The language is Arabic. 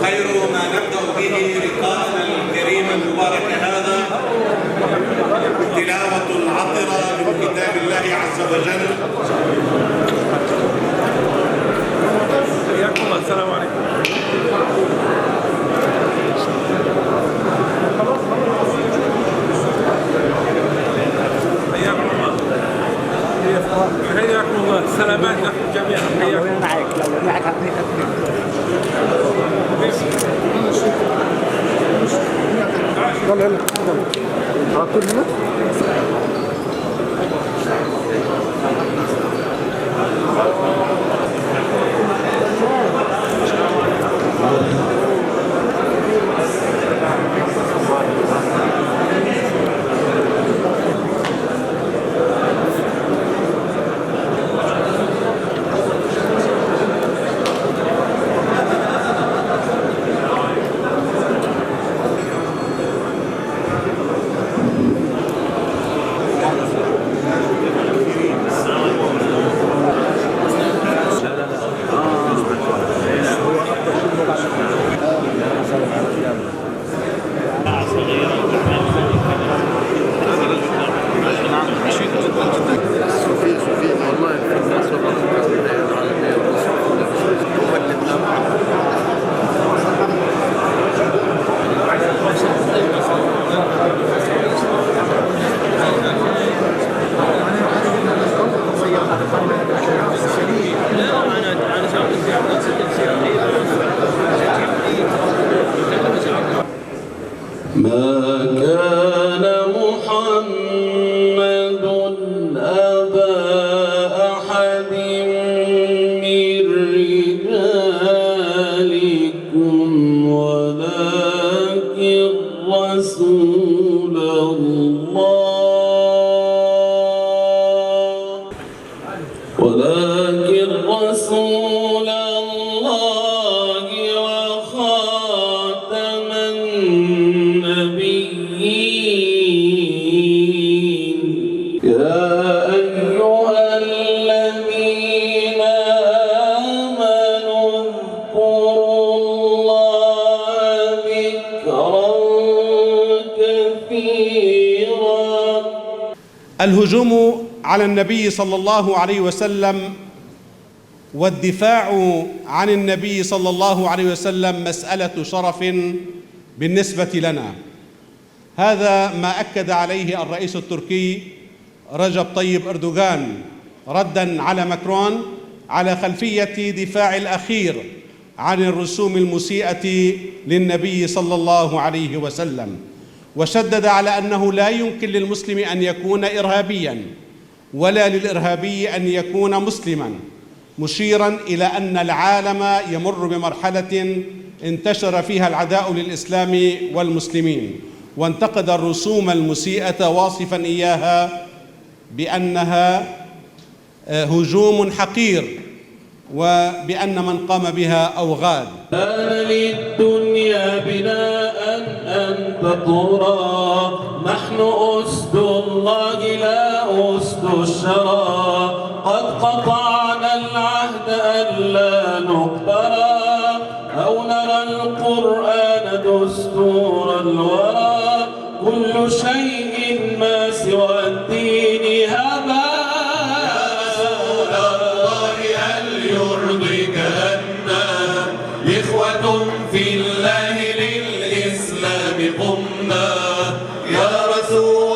خير ما نبدأ به لقاءنا الكريم المبارك هذا تلاوة العطرة من كتاب الله عز وجل. حياكم الله. السلام عليكم. حياكم الله. حياكم الله. سلامات لكم جميعا. حياكم معك لو معك حقيقة يلا يلا على طول هنا. ما كان محمد أبا أحد من رجالكم ولكن رسول الله وخاتم النبيين. يا أيها الذين آمنوا اذكروا الله ذكرا كثيرا. الهجوم على النبي صلى الله عليه وسلم والدفاع عن النبي صلى الله عليه وسلم مسألة شرف بالنسبة لنا. هذا ما أكد عليه الرئيس التركي رجب طيب أردوغان رداً على ماكرون على خلفية دفاع الأخير عن الرسوم المسيئة للنبي صلى الله عليه وسلم، وشدد على أنه لا يمكن للمسلم أن يكون إرهابياً ولا للإرهابي أن يكون مسلماً، مشيراً إلى أن العالم يمر بمرحلة انتشر فيها العداء للإسلام والمسلمين، وانتقد الرسوم المسيئة واصفاً إياها بأنها هجوم حقير وبأن من قام بها أوغاد. كان للدنيا بناء أن تطورا، نحن أسد الله لا أسد الشرى، قد قطعنا العهد ألا نقبرا، أو نرى القرآن دستور الورى، كل شيء ما سوى الدين هبا. إخوة في الله للإسلام قمنا، يا رسول